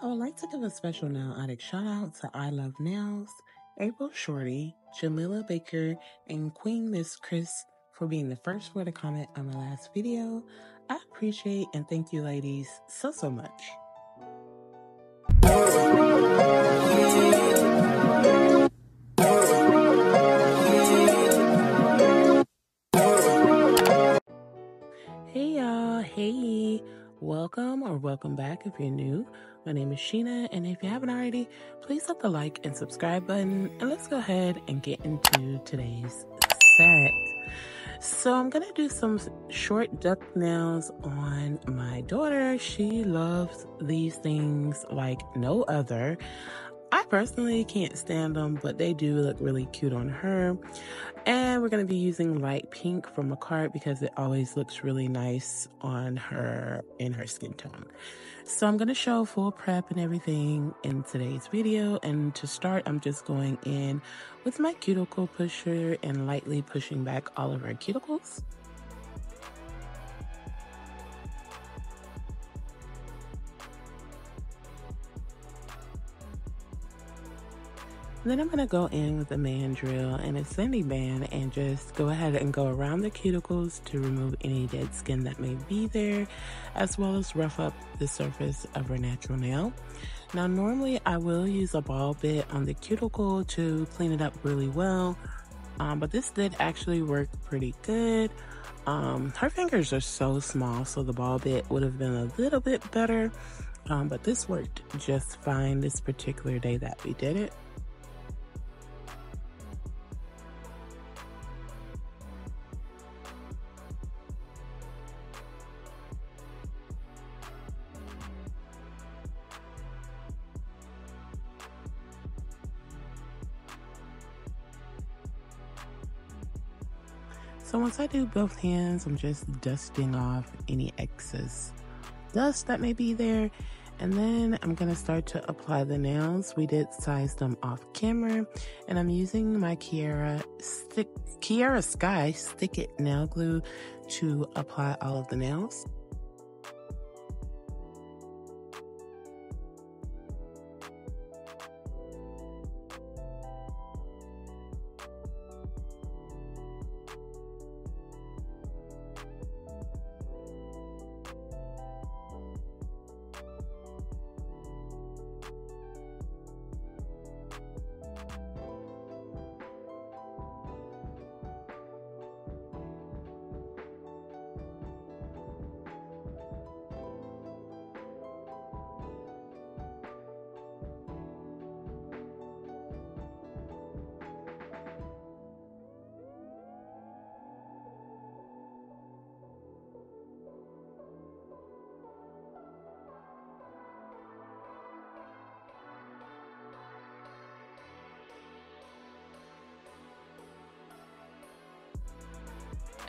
I would like to give a special nail addict shout out to I Love Nails, April Shorty, Jamila Baker, and Queen Miss Chris for being the first one to comment on my last video. I appreciate and thank you ladies so much. Hey y'all, hey, welcome back if you're new. My name is Sheena, and if you haven't already, please hit the like and subscribe button, and let's go ahead and get into today's set. So I'm gonna do some short duck nails on my daughter. She loves these things like no other. I personally can't stand them, but they do look really cute on her. And we're going to be using light pink from a card because it always looks really nice on her in her skin tone. So I'm going to show full prep and everything in today's video. And to start, I'm just going in with my cuticle pusher and lightly pushing back all of our cuticles. Then I'm going to go in with a mandrel and a sanding band and just go ahead and go around the cuticles to remove any dead skin that may be there, as well as rough up the surface of her natural nail. Now, normally I will use a ball bit on the cuticle to clean it up really well, but this did actually work pretty good. Her fingers are so small, so the ball bit would have been a little bit better, but this worked just fine this particular day that we did it. So once I do both hands, I'm just dusting off any excess dust that may be there. And then I'm going to start to apply the nails. We did size them off camera. And I'm using my Kiara Sky Stick It Nail Glue to apply all of the nails.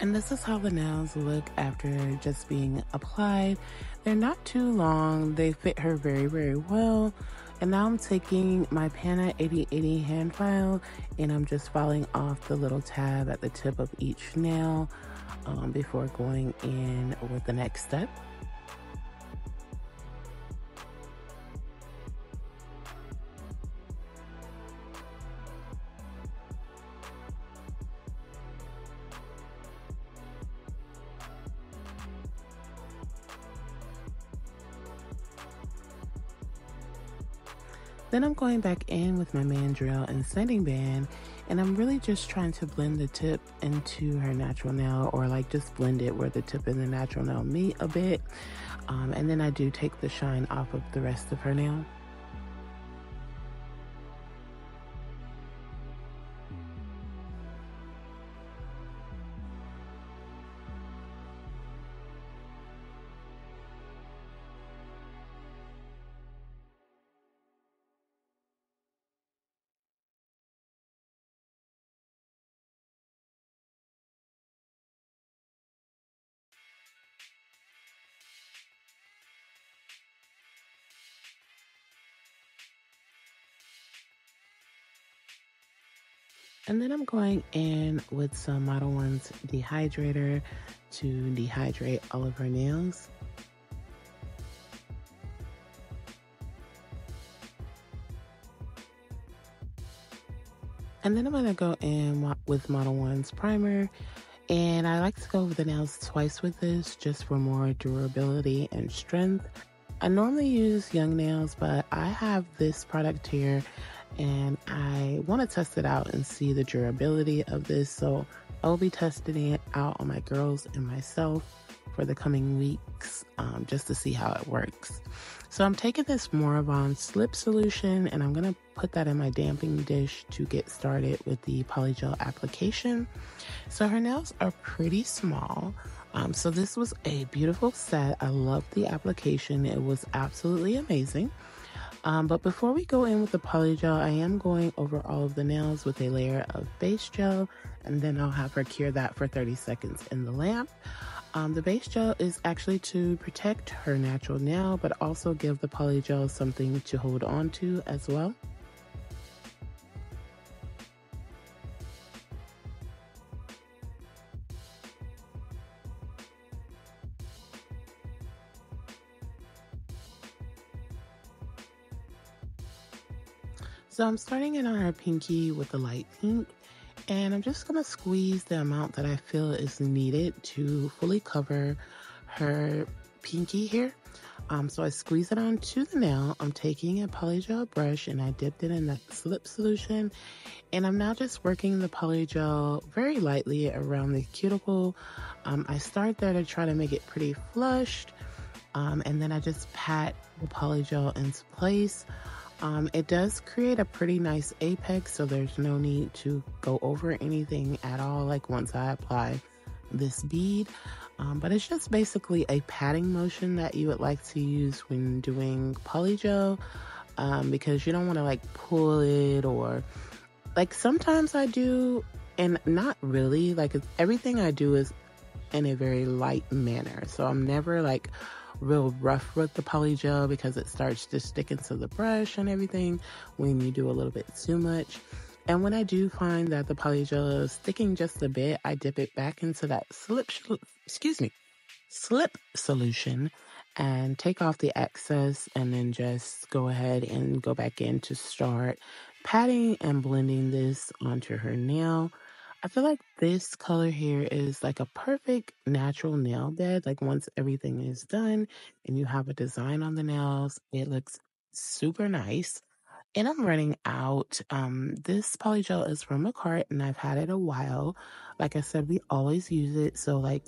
And this is how the nails look after just being applied. They're not too long. They fit her very well. And now I'm taking my Pana 8080 hand file and I'm just filing off the little tab at the tip of each nail before going in with the next step. Then I'm going back in with my mandrel and sanding band, and I'm really just trying to blend the tip into her natural nail, or like just blend it where the tip and the natural nail meet a bit. And then I do take the shine off of the rest of her nail. And then I'm going in with some Model 1's dehydrator to dehydrate all of her nails. And then I'm going to go in with Model 1's primer. And I like to go over the nails twice with this just for more durability and strength. I normally use Young Nails, but I have this product here and I want to test it out and see the durability of this. So I'll be testing it out on my girls and myself for the coming weeks just to see how it works. So I'm taking this Moravon slip solution and I'm going to put that in my damping dish to get started with the Polygel application. So her nails are pretty small. So this was a beautiful set. I loved the application. It was absolutely amazing. But before we go in with the Polygel, I am going over all of the nails with a layer of base gel, and then I'll have her cure that for 30 seconds in the lamp. The base gel is actually to protect her natural nail, but also give the Polygel something to hold on to as well. So I'm starting it on her pinky with the light pink, and I'm just gonna squeeze the amount that I feel is needed to fully cover her pinky here. So I squeeze it onto the nail. I'm taking a Polygel brush and I dipped it in that slip solution, and I'm now just working the Polygel very lightly around the cuticle. I start there to try to make it pretty flushed, and then I just pat the Polygel into place. It does create a pretty nice apex, so there's no need to go over anything at all, like once I apply this bead. But it's just basically a patting motion that you would like to use when doing Polygel, because you don't want to like pull it, or like sometimes I do, and not really, like everything I do is in a very light manner. So I'm never like real rough with the Polygel because it starts to stick into the brush and everything when you do a little bit too much. And when I do find that the Polygel is sticking just a bit, I dip it back into that slip solution and take off the excess, and then just go ahead and go back in to start patting and blending this onto her nail. I feel like this color here is like a perfect natural nail bed. Like once everything is done and you have a design on the nails, it looks super nice. And I'm running out. This Polygel is from a cart and I've had it a while. Like I said, we always use it. So like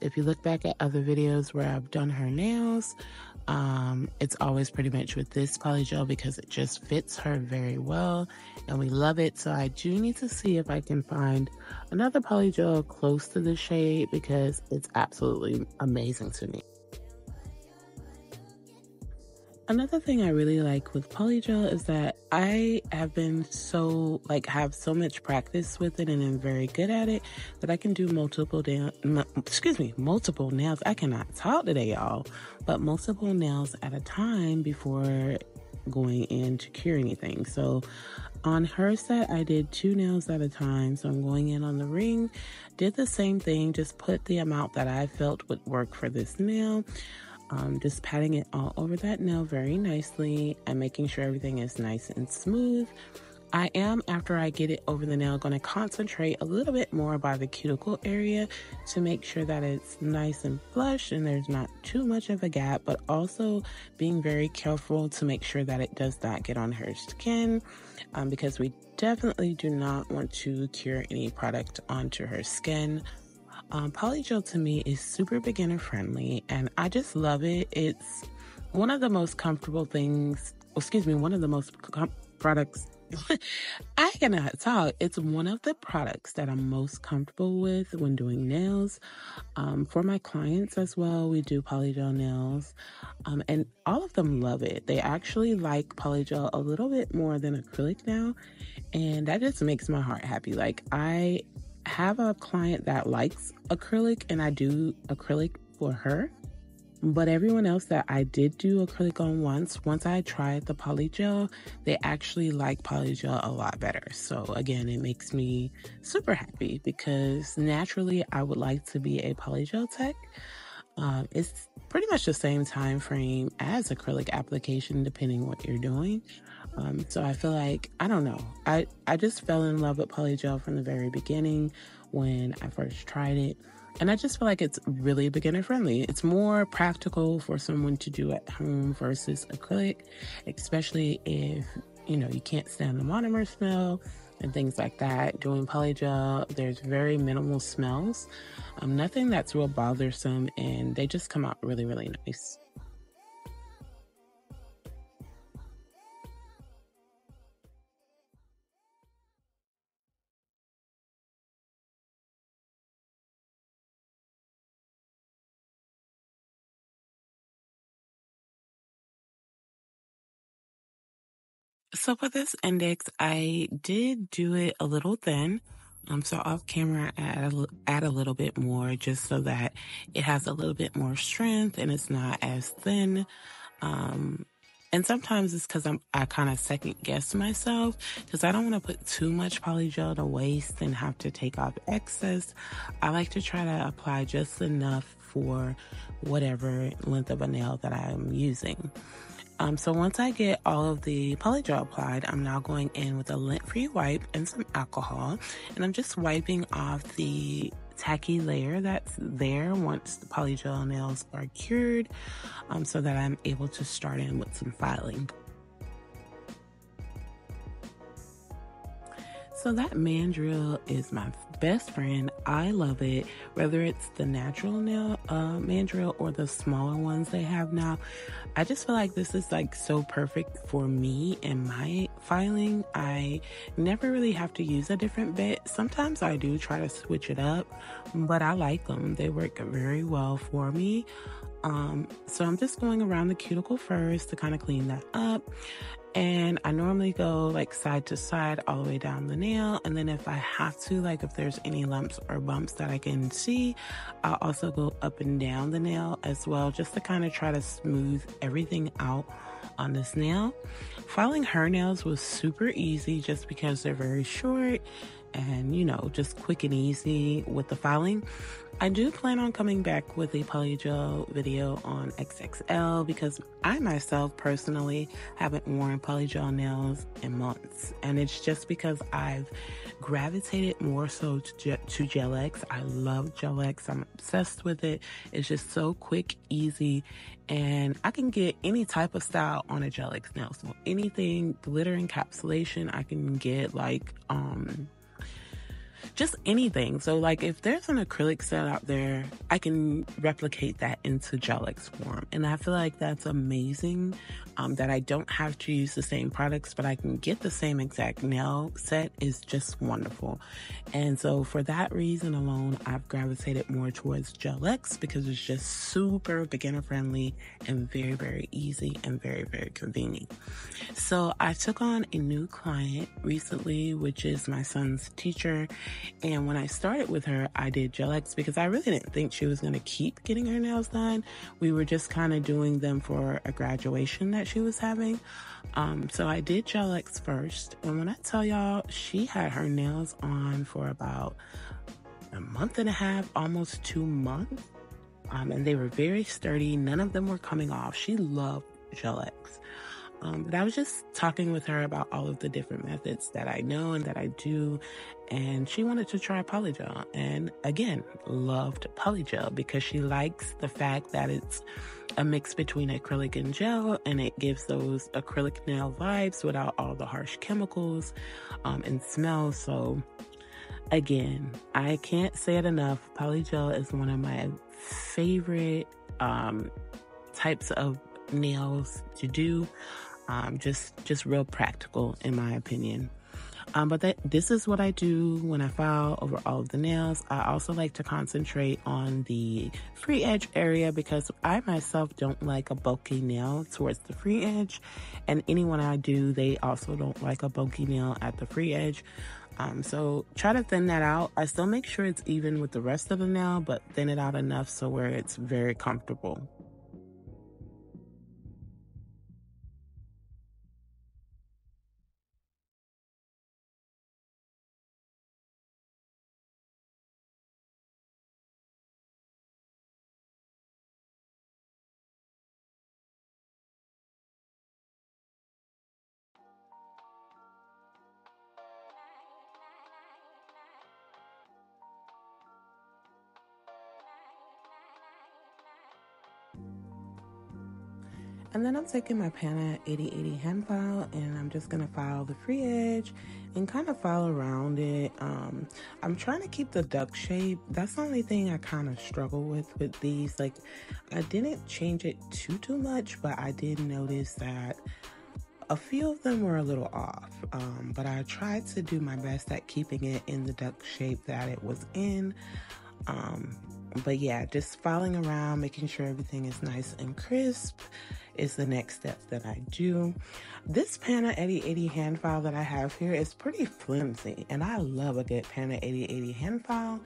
if you look back at other videos where I've done her nails, it's always pretty much with this Polygel because it just fits her very well and we love it. So I do need to see if I can find another Polygel close to the shade because it's absolutely amazing to me. Another thing I really like with Polygel is that I have been have so much practice with it and am very good at it that I can do multiple nails. I cannot talk today, y'all, but multiple nails at a time before going in to cure anything. So on her set, I did 2 nails at a time. So I'm going in on the ring, did the same thing, just put the amount that I felt would work for this nail. Just patting it all over that nail very nicely and making sure everything is nice and smooth. I am, after I get it over the nail, going to concentrate a little bit more by the cuticle area to make sure that it's nice and flush and there's not too much of a gap, but also being very careful to make sure that it does not get on her skin, because we definitely do not want to cure any product onto her skin. Polygel to me is super beginner friendly and I just love it. It's one of the most comfortable things, one of the most products. I cannot talk. It's one of the products that I'm most comfortable with when doing nails. For my clients as well, we do Polygel nails, and all of them love it. They actually like Polygel a little bit more than acrylic now, and that just makes my heart happy. Like I have a client that likes acrylic and I do acrylic for her, but everyone else that I did do acrylic on once I tried the Polygel, they actually like Polygel a lot better. So again, it makes me super happy because naturally I would like to be a Polygel tech. It's pretty much the same time frame as acrylic application, depending what you're doing. So I feel like, I don't know, I just fell in love with Polygel from the very beginning when I first tried it. And I just feel like it's really beginner friendly. It's more practical for someone to do at home versus acrylic, especially if, you can't stand the monomer smell and things like that. Doing Polygel, there's very minimal smells, nothing that's real bothersome, and they just come out really, really nice. So for this index, I did do it a little thin. So off camera, add a little bit more just so that it has a little bit more strength and it's not as thin. Um, and sometimes it's because I kind of second guess myself because I don't want to put too much polygel to waste and have to take off excess. I like to try to apply just enough for whatever length of a nail that I'm using. So once I get all of the polygel applied, I'm now going in with a lint-free wipe and some alcohol, and I'm just wiping off the tacky layer that's there once the polygel nails are cured, so that I'm able to start in with some filing. So that mandrill is my best friend. I love it, whether it's the natural nail mandrill or the smaller ones they have now. I just feel like this is like so perfect for me and my filing. I never really have to use a different bit. Sometimes I do try to switch it up, but I like them. They work very well for me. So I'm just going around the cuticle first to kind of clean that up. And I normally go like side to side all the way down the nail. And then if I have to, like if there's any lumps or bumps that I can see, I'll also go up and down the nail as well, just to kind of try to smooth everything out on this nail. Filing her nails was super easy just because they're very short and, just quick and easy with the filing. I do plan on coming back with a polygel video on XXL because I myself personally haven't worn polygel nails in months. And it's just because I've gravitated more so to Gel X. I love Gel X. I'm obsessed with it. It's just so quick, easy, and I can get any type of style on a Gel X nail. So anything glitter encapsulation, I can get like, just anything. So like if there's an acrylic set out there, I can replicate that into Gel X form. And I feel like that's amazing, that I don't have to use the same products, but I can get the same exact nail set is just wonderful. And so for that reason alone, I've gravitated more towards Gel X because it's just super beginner friendly and very, very easy and very, very convenient. So I took on a new client recently, which is my son's teacher. And when I started with her, I did Gel X because I really didn't think she was going to keep getting her nails done. We were just kind of doing them for a graduation that she was having. So I did Gel X first. And when I tell y'all, she had her nails on for about a month and a half, almost 2 months. And they were very sturdy. None of them were coming off. She loved Gel X. But I was just talking with her about all of the different methods that I know and that I do. And she wanted to try Polygel. And again, loved Polygel because she likes the fact that it's a mix between acrylic and gel, and it gives those acrylic nail vibes without all the harsh chemicals and smells. So again, I can't say it enough. Polygel is one of my favorite types of nails to do. Just real practical in my opinion. But this is what I do when I file over all of the nails. I also like to concentrate on the free edge area because I myself don't like a bulky nail towards the free edge. And anyone I do, they also don't like a bulky nail at the free edge. So try to thin that out. I still make sure it's even with the rest of the nail, but thin it out enough so where it's very comfortable. And then I'm taking my Pana 8080 hand file and I'm just gonna file the free edge and kind of file around it. I'm trying to keep the duck shape. That's the only thing I kind of struggle with these. Like, I didn't change it too much, but I did notice that a few of them were a little off, but I tried to do my best at keeping it in the duck shape that it was in. But yeah, just filing around, making sure everything is nice and crisp is the next step that I do. This Pana 8080 hand file that I have here is pretty flimsy, and I love a good Pana 8080 hand file.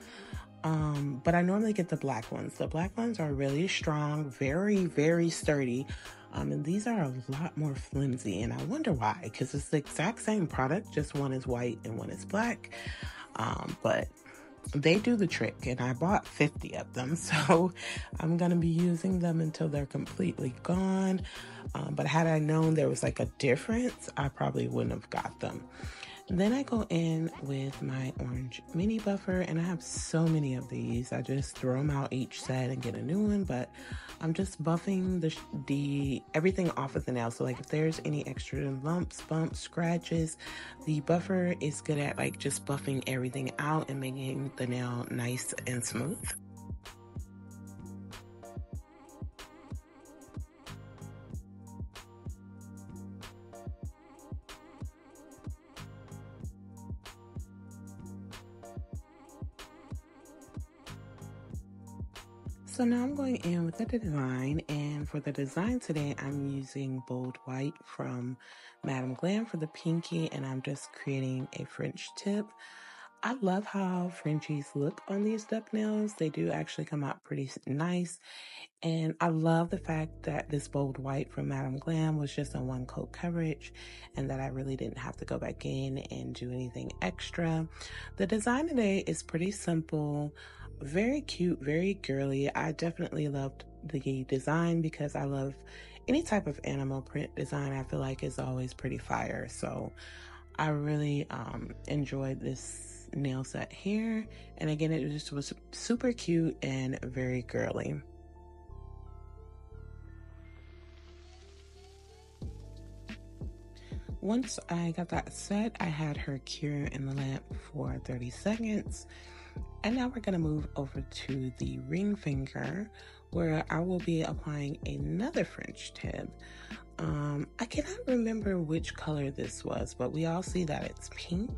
But I normally get the black ones. The black ones are really strong, very sturdy. And these are a lot more flimsy, and I wonder why, because it's the exact same product, just one is white and one is black. But they do the trick, and I bought 50 of them, so I'm gonna be using them until they're completely gone. But had I known there was like a difference, I probably wouldn't have got them. Then I go in with my orange mini buffer, and I have so many of these. I just throw them out each set and get a new one, but I'm just buffing the everything off of the nail. So like if there's any extra lumps, bumps, scratches, the buffer is good at like just buffing everything out and making the nail nice and smooth. So now I'm going in with the design, and for the design today, I'm using Bold White from Madam Glam for the pinky, and I'm just creating a French tip. I love how Frenchies look on these duck nails. They do actually come out pretty nice. And I love the fact that this Bold White from Madam Glam was just a one coat coverage and that I really didn't have to go back in and do anything extra. The design today is pretty simple, very cute, very girly. I definitely loved the design because I love any type of animal print design. I feel like is always pretty fire. So I really enjoyed this nail set here. And again, it just was super cute and very girly. Once I got that set, I had her cure in the lamp for 30 seconds. And now we're gonna move over to the ring finger where I will be applying another French tip. I cannot remember which color this was, but we all see that it's pink.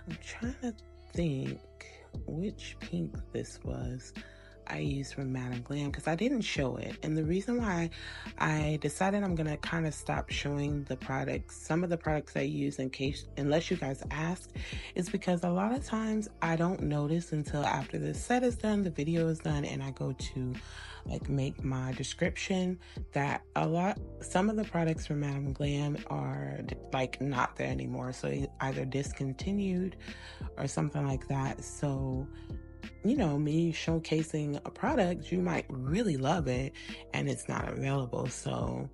I'm trying to think which pink this was. I used from Madam Glam because I didn't show it. And the reason why I decided I'm going to kind of stop showing the products, some of the products I use in case, unless you guys ask, is because a lot of times I don't notice until after the set is done, the video is done, and I go to like make my description that some of the products from Madam Glam are like not there anymore. So either discontinued or something like that. So you know, me showcasing a product, you might really love it and it's not available. So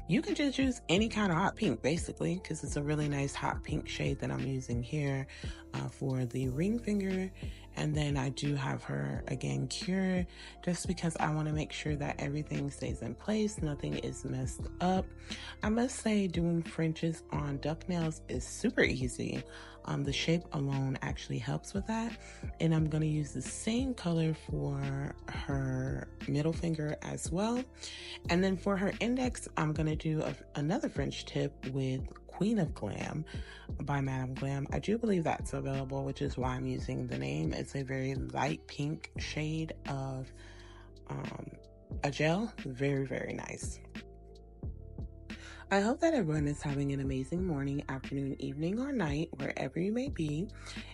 you can just use any kind of hot pink basically, because it's a really nice hot pink shade that I'm using here for the ring finger. And then I do have her again cure just because I want to make sure that everything stays in place, nothing is messed up. I must say doing Frenches on duck nails is super easy. The shape alone actually helps with that. And I'm going to use the same color for her middle finger as well. And then for her index, I'm going to do another French tip with Queen of Glam by Madam Glam. I do believe that's available, which is why I'm using the name. It's a very light pink shade of a gel. Very nice. I hope that everyone is having an amazing morning, afternoon, evening, or night, wherever you may be.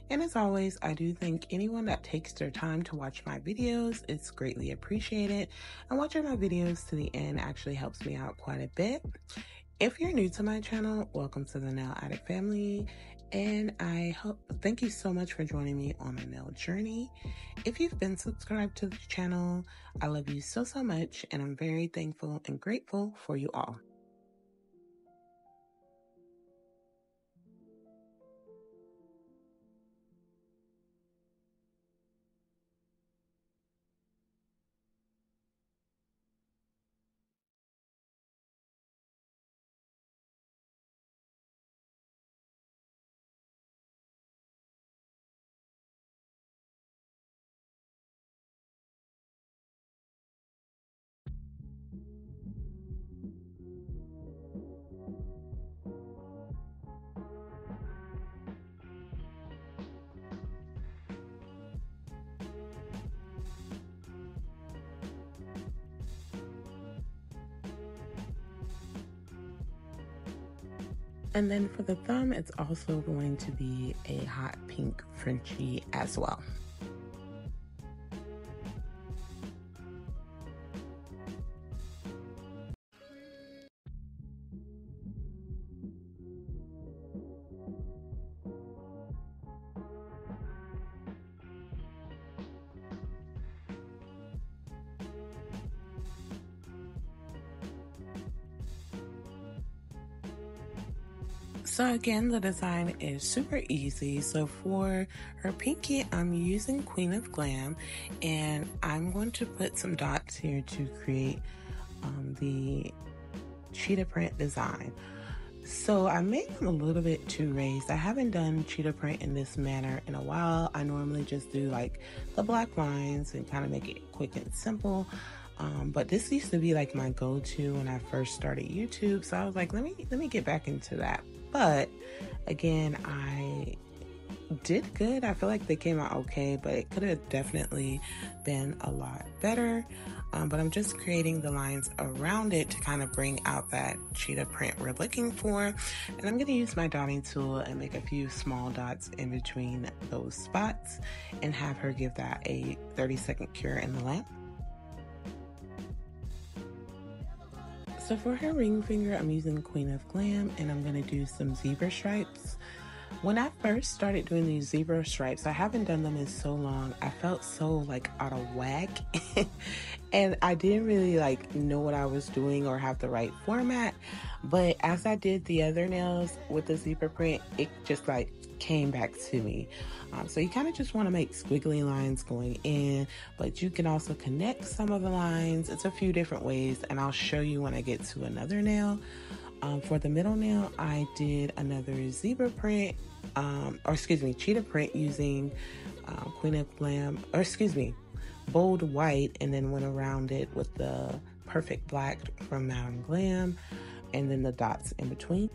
And as always, I do thank anyone that takes their time to watch my videos. It's greatly appreciated. And watching my videos to the end actually helps me out quite a bit. If you're new to my channel, welcome to the Nail Addict family. And thank you so much for joining me on my nail journey. If you've been subscribed to the channel, I love you so much. And I'm very thankful and grateful for you all. And then for the thumb, it's also going to be a hot pink Frenchie as well. So again, the design is super easy. So for her pinky, I'm using Queen of Glam, and I'm going to put some dots here to create the cheetah print design. So I made them a little bit too raised. I haven't done cheetah print in this manner in a while. I normally just do like the black lines and kind of make it quick and simple. But this used to be like my go-to when I first started YouTube. So I was like, let me get back into that. But again, I did good. I feel like they came out okay, but it could have definitely been a lot better. But I'm just creating the lines around it to kind of bring out that cheetah print we're looking for. And I'm going to use my dotting tool and make a few small dots in between those spots and have her give that a 30-second cure in the lamp. So for her ring finger, I'm using Queen of Glam, and I'm going to do some zebra stripes. When I first started doing these zebra stripes, I haven't done them in so long. I felt so like out of whack and I didn't really like know what I was doing or have the right format. But as I did the other nails with the zebra print, it just like came back to me. So you kind of just want to make squiggly lines going in, but you can also connect some of the lines. It's a few different ways, and I'll show you when I get to another nail. For the middle nail, I did another zebra print, cheetah print using Queen of Glam, bold white, and then went around it with the perfect black from Madam Glam, and then the dots in between.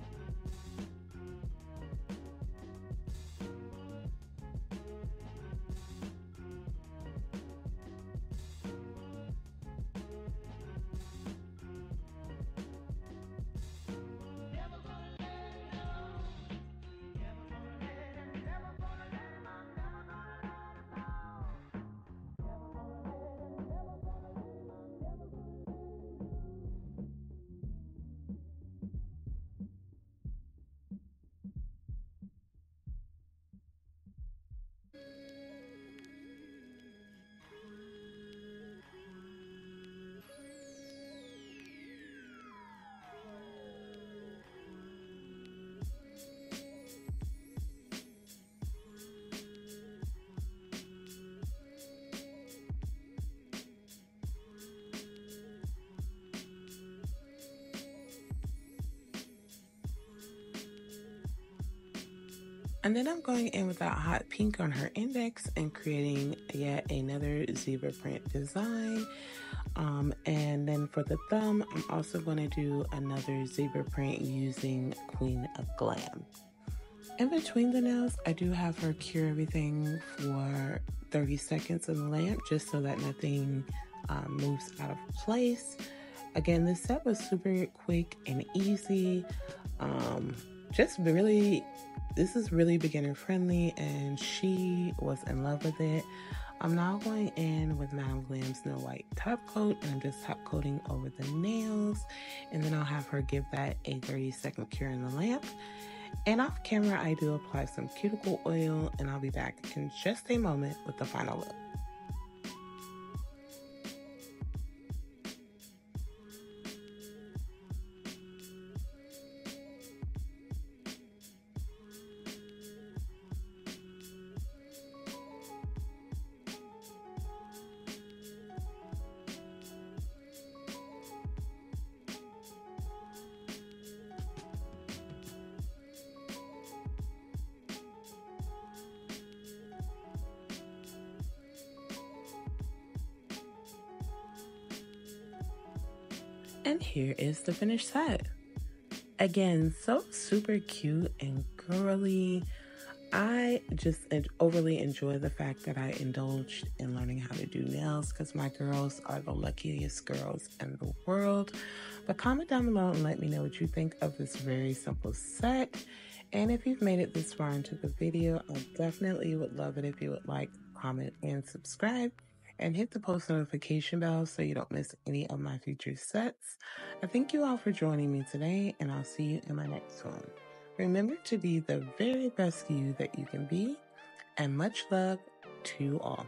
And then I'm going in with that hot pink on her index and creating yet another zebra print design. And then for the thumb, I'm also going to do another zebra print using Queen of Glam. In between the nails, I do have her cure everything for 30 seconds in the lamp, just so that nothing moves out of place. Again, this set was super quick and easy. This is really beginner friendly, and she was in love with it. I'm now going in with Madam Glam's Snow White top coat, and I'm just top coating over the nails, and then I'll have her give that a 30-second cure in the lamp. And off camera, I do apply some cuticle oil, and I'll be back in just a moment with the final look. And here is the finished set. Again, so super cute and girly. I just overly enjoy the fact that I indulged in learning how to do nails because my girls are the luckiest girls in the world. But comment down below and let me know what you think of this very simple set. And if you've made it this far into the video, I definitely would love it if you would like, comment, and subscribe. And hit the post notification bell so you don't miss any of my future sets. I thank you all for joining me today, and I'll see you in my next one. Remember to be the very best you that you can be, and much love to all.